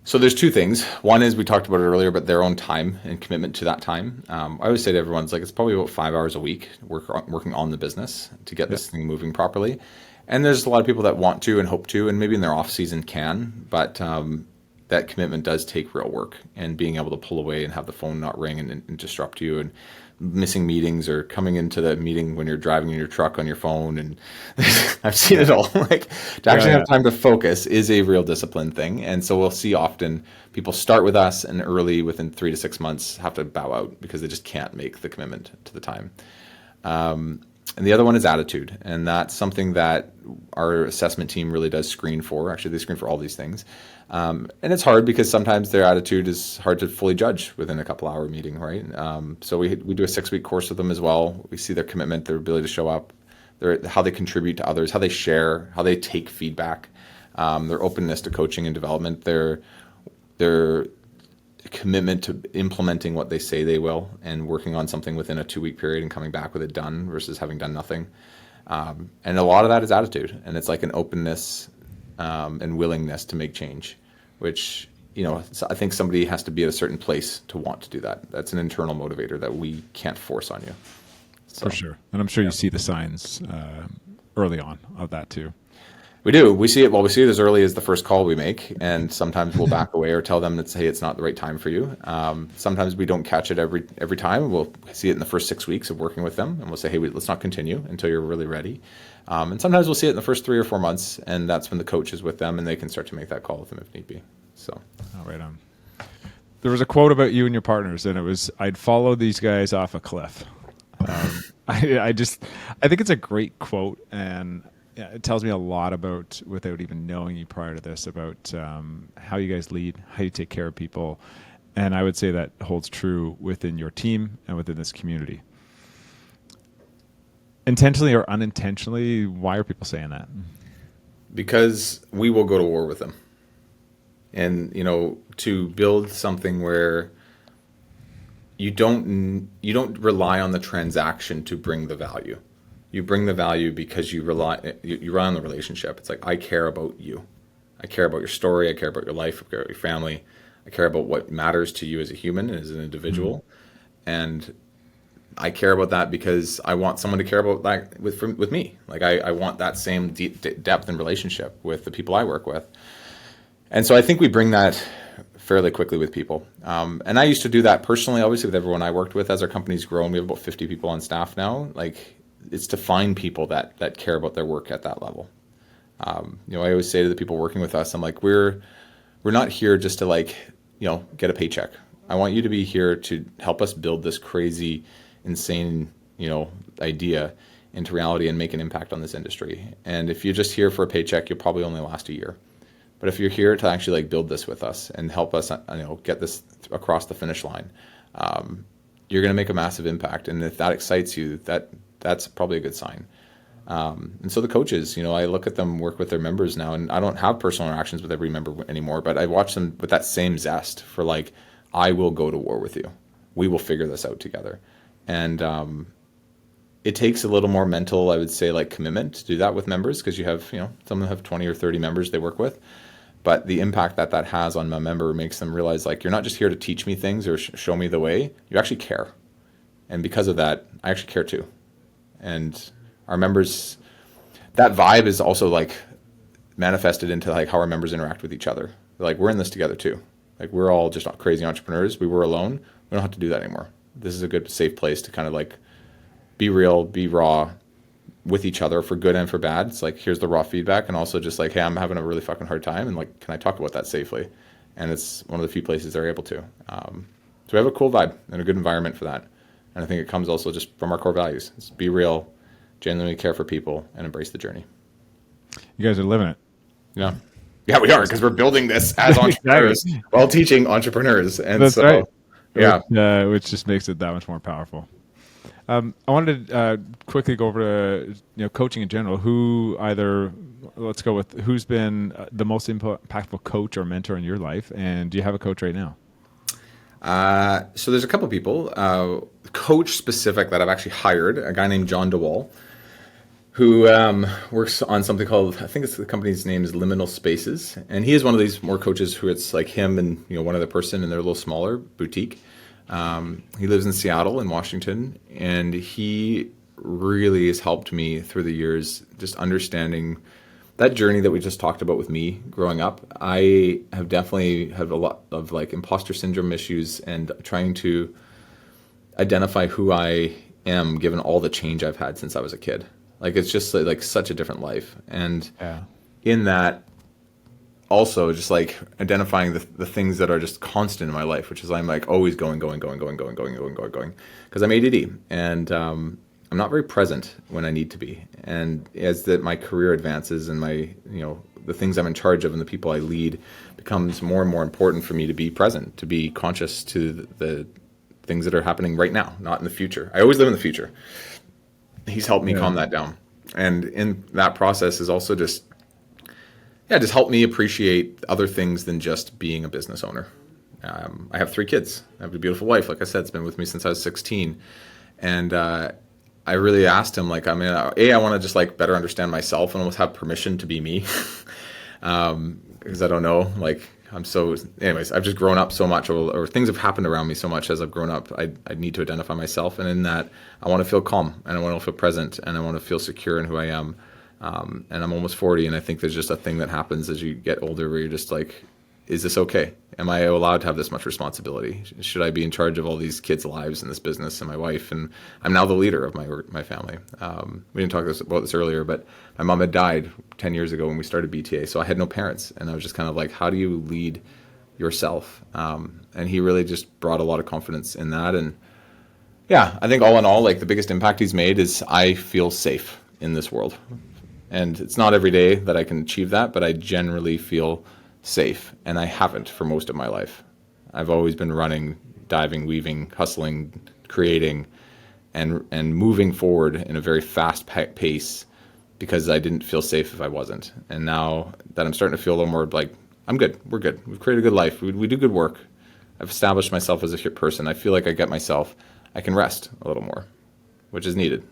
So there's two things. One is, we talked about it earlier, but their own time and commitment to that time. I always say to everyone, it's probably about 5 hours a week working on the business to get this thing moving properly. And there's a lot of people that want to and hope to, and maybe in their off season can, but that commitment does take real work, and being able to pull away and have the phone not ring and disrupt you, and missing meetings or coming into the meeting when you're driving in your truck on your phone. And I've seen it all. Like, to actually have time to focus is a real discipline thing. And so we'll see often people start with us and early, within 3 to 6 months, have to bow out because they just can't make the commitment to the time. And the other one is attitude. And that's something that our assessment team really does screen for. Actually, they screen for all these things. And it's hard because sometimes their attitude is hard to fully judge within a couple hour meeting, right? So we do a 6-week course with them as well. We see their commitment, their ability to show up, how they contribute to others, how they share, how they take feedback, their openness to coaching and development, their commitment to implementing what they say they will and working on something within a 2-week period and coming back with it done versus having done nothing. And a lot of that is attitude, and it's like an openness and willingness to make change, which, I think somebody has to be at a certain place to want to do that. That's an internal motivator that we can't force on you. So, for sure. And I'm sure you see the signs early on of that too. We do. We see it. Well, we see it as early as the first call we make, and sometimes we'll back away or tell them that, hey, it's not the right time for you. Sometimes we don't catch it every time. We'll see it in the first 6 weeks of working with them, and we'll say, hey, let's not continue until you're really ready. And sometimes we'll see it in the first 3 or 4 months, and that's when the coach is with them, and they can start to make that call with them if need be. So, right on. There was a quote about you and your partners, and it was, "I'd follow these guys off a cliff." I think it's a great quote, and yeah, it tells me a lot about, without even knowing you prior to this, about how you guys lead, how you take care of people. And I would say that holds true within your team and within this community. Intentionally or unintentionally, why are people saying that? Because we will go to war with them. And, to build something where you don't rely on the transaction to bring the value. You bring the value because you rely on the relationship. It's like, I care about you. I care about your story. I care about your life. I care about your family. I care about what matters to you as a human and as an individual. Mm-hmm. And I care about that because I want someone to care about that with me. Like I want that same deep depth and relationship with the people I work with. And so I think we bring that fairly quickly with people. And I used to do that personally, obviously, with everyone I worked with. As our company's grown, we have about 50 people on staff now. Like, it's to find people that care about their work at that level. I always say to the people working with us, I'm like, we're not here just to get a paycheck. I want you to be here to help us build this crazy, insane, idea into reality and make an impact on this industry. And if you're just here for a paycheck, you'll probably only last a year. But if you're here to actually build this with us and help us, get this across the finish line, you're going to make a massive impact. And if that excites you, that's probably a good sign. And so the coaches, I look at them work with their members now, and I don't have personal interactions with every member anymore, but I watch them with that same zest for I will go to war with you. We will figure this out together. And it takes a little more mental, I would say, commitment to do that with members, because you have, some of them have 20 or 30 members they work with. But the impact that has on my member makes them realize, you're not just here to teach me things or show me the way. You actually care. And because of that, I actually care too. And our members, that vibe is also manifested into how our members interact with each other. They're we're in this together too. We're all just crazy entrepreneurs. We were alone. We don't have to do that anymore. This is a good, safe place to kind of be real, be raw with each other for good and for bad. It's here's the raw feedback, and also just hey, I'm having a really fucking hard time, and can I talk about that safely? And it's one of the few places they're able to. So we have a cool vibe and a good environment for that. And I think it comes also just from our core values. It's be real, genuinely care for people, and embrace the journey. You guys are living it. Yeah. Yeah, we are, because we're building this as entrepreneurs while teaching entrepreneurs. And that's right. Yeah. Which just makes it that much more powerful. I wanted to quickly go over to coaching in general. Let's go with who's been the most impactful coach or mentor in your life, and do you have a coach right now? So there's a couple people. Coach specific that I've actually hired, a guy named John DeWall, who works on something called, I think the company's name is Liminal Spaces, and he is one of these more coaches who it's him and one other person, and they're a little smaller boutique. He lives in Seattle in Washington, and he really has helped me through the years, just understanding that journey that we just talked about with me growing up. I have definitely had a lot of imposter syndrome issues and trying to identify who I am given all the change I've had since I was a kid. It's just such a different life. And in that, also just identifying the things that are just constant in my life, which is I'm always going, because I'm ADD, and I'm not very present when I need to be. And as my career advances and my the things I'm in charge of and the people I lead becomes more and more important for me to be present, to be conscious to the things that are happening right now, not in the future. I always live in the future. He's helped me calm that down, and in that process is also just helped me appreciate other things than just being a business owner. I have 3 kids. I have a beautiful wife. Like I said, it's been with me since I was 16. And I really asked him, I want to just better understand myself and almost have permission to be me. Because I don't know, anyways, I've just grown up so much, or things have happened around me so much as I've grown up. I need to identify myself. And in that, I want to feel calm, and I want to feel present, and I want to feel secure in who I am. And I'm almost 40, and I think there's just a thing that happens as you get older where you're just like, is this okay? Am I allowed to have this much responsibility? Should I be in charge of all these kids' lives in this business and my wife? And I'm now the leader of my family. We didn't talk about this earlier, but my mom had died 10 years ago when we started BTA, so I had no parents, and I was just kind of like, how do you lead yourself? And he really just brought a lot of confidence in that. And yeah, I think all in all, like the biggest impact he's made is I feel safe in this world. And it's not every day that I can achieve that, but I generally feel safe, and I haven't for most of my life. I've always been running, diving, weaving, hustling, creating, and moving forward in a very fast pace because I didn't feel safe if I wasn't. And now that I'm starting to feel a little more like, I'm good, we're good, we've created a good life, we do good work, I've established myself as a person, I feel like I get myself, I can rest a little more, which is needed.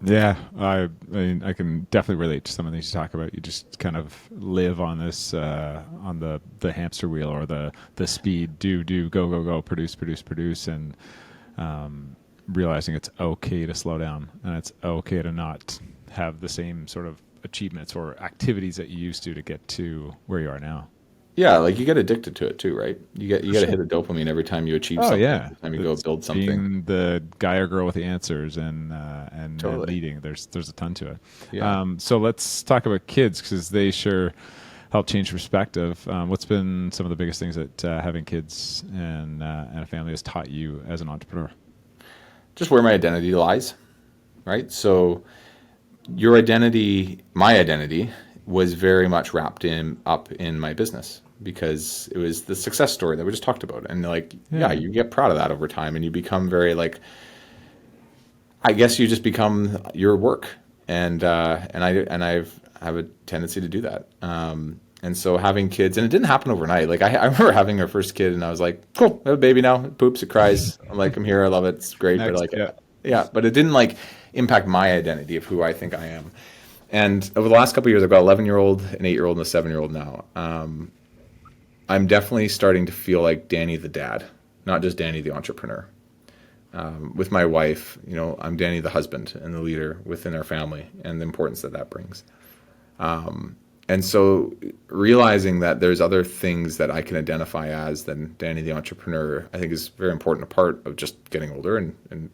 Yeah, I mean, I can definitely relate to some of the things you talk about. You just kind of live on this, on the hamster wheel or the speed, do, go, produce, and realizing it's okay to slow down and it's okay to not have the same sort of achievements or activities that you used to get to where you are now. Yeah, like you get addicted to it too, right? You got to hit a dopamine every time you achieve something. Yeah. Every time you go build something. Being the guy or girl with the answers and Totally. leading, there's a ton to it. Yeah. So let's talk about kids because they sure help change perspective. What's been some of the biggest things that having kids and a family has taught you as an entrepreneur? Just where my identity lies, right? So your identity, my identity, was very much wrapped up in my business because it was the success story that we just talked about. And like, yeah, you get proud of that over time and you become very like, I guess you just become your work. And I have a tendency to do that. And so having kids, and it didn't happen overnight. Like I remember having our first kid and I was like, cool, I have a baby now. It poops, it cries. I'm like, I'm here. I love it. It's great. Next, but like, yeah, but it didn't like impact my identity of who I think I am. And over the last couple of years, I've got an 11-year-old, an 8-year-old, and a 7-year-old now. I'm definitely starting to feel like Danny the dad, not just Danny the entrepreneur. With my wife, you know, I'm Danny the husband and the leader within our family and the importance that brings. And so realizing that there's other things that I can identify as than Danny the entrepreneur, I think is a very important part of just getting older and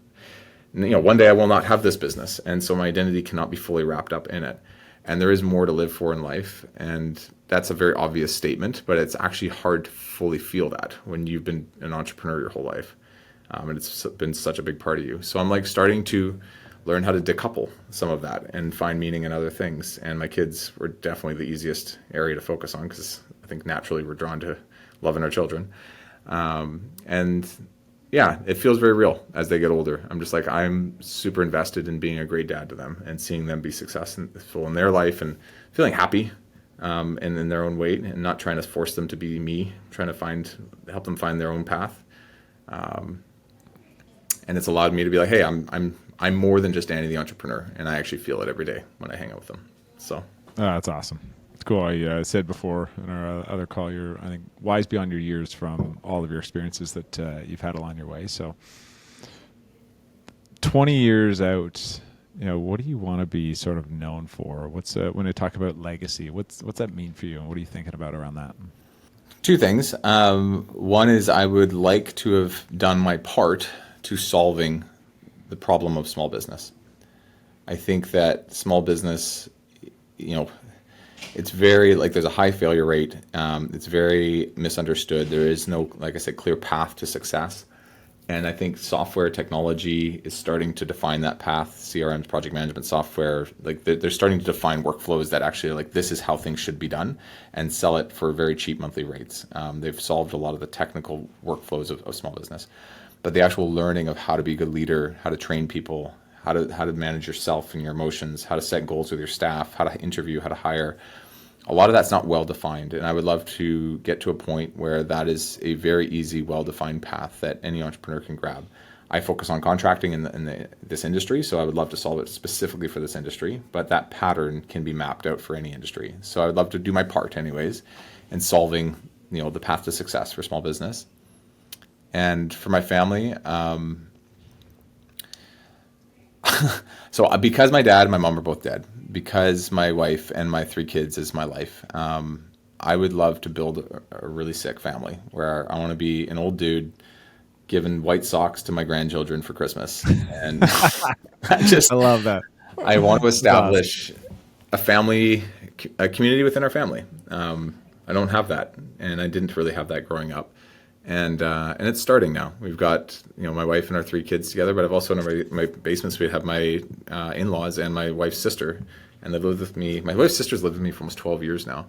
you know, one day I will not have this business, and so my identity cannot be fully wrapped up in it. And there is more to live for in life, and that's a very obvious statement, but it's actually hard to fully feel that when you've been an entrepreneur your whole life, and it's been such a big part of you. So I'm like starting to learn how to decouple some of that and find meaning in other things. And my kids were definitely the easiest area to focus on because I think naturally we're drawn to loving our children, and yeah, it feels very real as they get older. I'm just like, I'm super invested in being a great dad to them and seeing them be successful in their life and feeling happy and in their own way and not trying to force them to be me, trying to help them find their own path. And it's allowed me to be like, hey, I'm more than just Danny the entrepreneur, and I actually feel it every day when I hang out with them. So That's awesome. It's cool. I said before in our other call, you're, I think, wise beyond your years from all of your experiences that you've had along your way. So 20 years out, you know, what do you want to be sort of known for? What's when I talk about legacy, what's that mean for you? And what are you thinking about around that? Two things. One is I would like to have done my part to solving the problem of small business. I think that small business, you know, it's very, like, there's a high failure rate. It's very misunderstood. There is no, like I said, clear path to success. And I think software technology is starting to define that path. CRMs, project management software, like they're starting to define workflows that actually are like, this is how things should be done, and sell it for very cheap monthly rates. They've solved a lot of the technical workflows of small business. But the actual learning of how to be a good leader, how to train people, how to manage yourself and your emotions, how to set goals with your staff, how to interview, how to hire. A lot of that's not well defined, and I would love to get to a point where that is a very easy, well-defined path that any entrepreneur can grab. I focus on contracting in this industry, so I would love to solve it specifically for this industry, but that pattern can be mapped out for any industry. So I would love to do my part anyways in solving, you know, the path to success for small business. And for my family, So because my dad and my mom are both dead, because my wife and my 3 kids is my life, I would love to build a really sick family where I want to be an old dude giving white socks to my grandchildren for Christmas. And I love that. I want to That's awesome. establish a family, a community within our family. I don't have that, and I didn't really have that growing up. And it's starting now. We've got my wife and our 3 kids together, but I've also in my basements we have my in-laws and my wife's sister, and they've lived with me. My wife's sister's lived with me for almost 12 years now,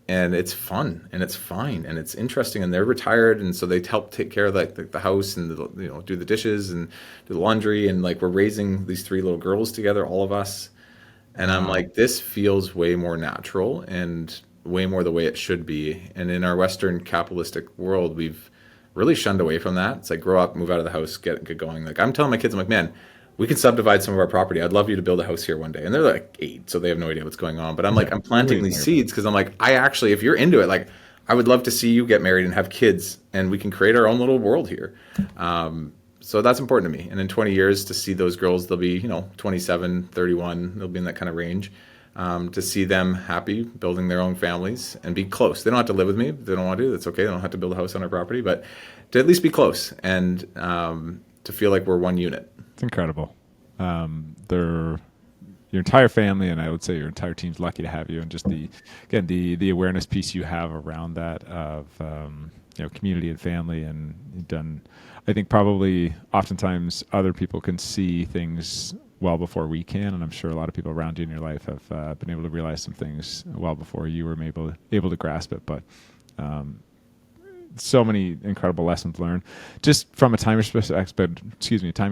and it's fun and it's fine and it's interesting. And they're retired, and so they help take care of the house and do the dishes and do the laundry, and we're raising these 3 little girls together, all of us. And I'm like, this feels way more natural and way more the way it should be. And in our Western capitalistic world, we've really shunned away from that. It's like, grow up, move out of the house, get going. I'm telling my kids, I'm like, man, we can subdivide some of our property. I'd love you to build a house here one day. And they're like 8, so they have no idea what's going on. But I'm I'm planting these seeds because I'm like, I actually, if you're into it, I would love to see you get married and have kids, and we can create our own little world here. So that's important to me. And in 20 years, to see those girls, they'll be 27, 31, they'll be in that kind of range. To see them happy, building their own families, and be close. They don't have to live with me if they don't want to. That's okay. They don't have to build a house on our property, but to at least be close and to feel like we're one unit. It's incredible. They're your entire family, and I would say your entire team's lucky to have you. And just the awareness piece you have around that of community and family, and you've done. I think probably oftentimes other people can see things well before we can, and I'm sure a lot of people around you in your life have been able to realize some things well before you were able to grasp it. But so many incredible lessons learned, just from a timing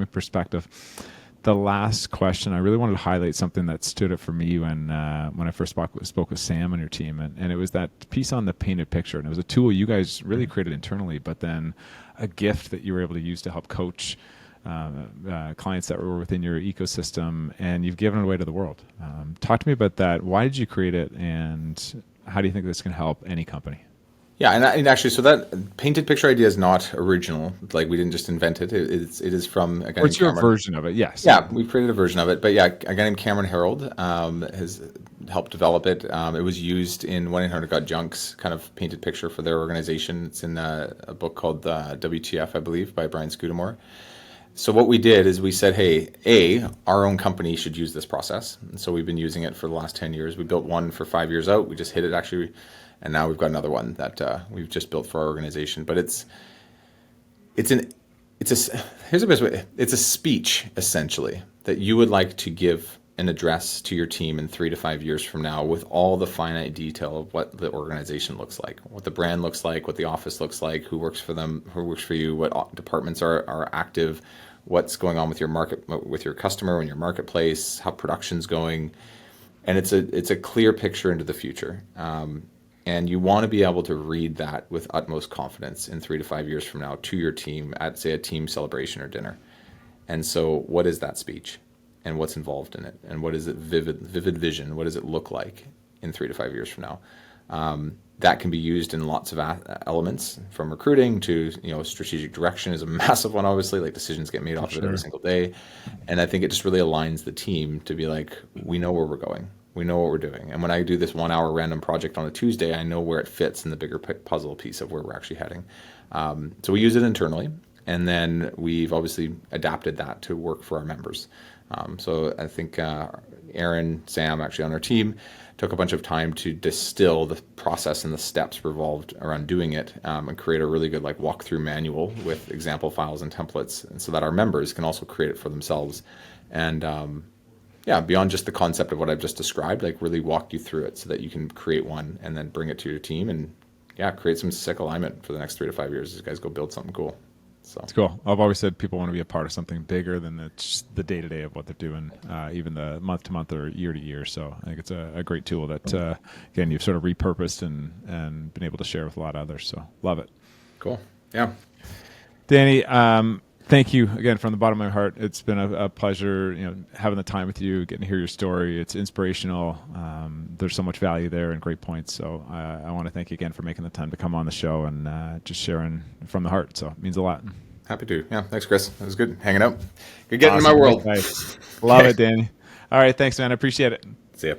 perspective. The last question, I really wanted to highlight something that stood out for me when I first spoke with Sam on your team, and it was that piece on the painted picture. And it was a tool you guys really created internally, but then a gift that you were able to use to help coach clients that were within your ecosystem, and you've given it away to the world. Talk to me about that. Why did you create it, and how do you think this can help any company? Yeah, and actually, so that painted picture idea is not original. We didn't just invent it. It is from a guy What's named your Cameron. version of it? Yes. Yeah, we've created a version of it. But yeah, a guy named Cameron Harold has helped develop it. It was used in 1-800-GOT-JUNK's kind of painted picture for their organization. It's in a book called WTF, I believe, by Brian Scudamore. So what we did is we said, hey, our own company should use this process. And so we've been using it for the last 10 years. We built one for 5 years out. We just hit it actually. And now we've got another one that we've just built for our organization. But here's the best way. It's a speech, essentially, that you would like to give an address to your team in 3 to 5 years from now, with all the finite detail of what the organization looks like, what the brand looks like, what the office looks like, who works for them, who works for you, what departments are active, what's going on with your market, with your customer and your marketplace, how production's going. And it's a clear picture into the future. And you want to be able to read that with utmost confidence in 3 to 5 years from now to your team at, say, a team celebration or dinner. And so what is that speech, and what's involved in it, and what is it vivid vision? What does it look like in 3 to 5 years from now? That can be used in lots of elements, from recruiting to, strategic direction is a massive one, obviously, decisions get made off of it every single day. And I think it just really aligns the team to be like, we know where we're going. We know what we're doing. And when I do this 1 hour random project on a Tuesday, I know where it fits in the bigger puzzle piece of where we're actually heading. So we use it internally, and then we've obviously adapted that to work for our members. So I think Aaron, Sam, actually on our team, took a bunch of time to distill the process and the steps revolved around doing it, and create a really good walkthrough manual with example files and templates, and so that our members can also create it for themselves. And beyond just the concept of what I've just described, really walk you through it so that you can create one and then bring it to your team and create some sick alignment for the next 3 to 5 years as you guys go build something cool. So it's cool. I've always said people want to be a part of something bigger than the day-to-day of what they're doing, even the month-to-month or year-to-year. So I think it's a great tool that, again, you've sort of repurposed and been able to share with a lot of others. So love it. Cool. Yeah. Danny, thank you again from the bottom of my heart. It's been a pleasure, having the time with you, getting to hear your story. It's inspirational. There's so much value there and great points. So I want to thank you again for making the time to come on the show and just sharing from the heart. So it means a lot. Happy to. Yeah, thanks, Chris. It was good hanging out. Good getting in my Awesome. world. Nice. Love it, Danny. All right. Thanks, man. I appreciate it. See ya.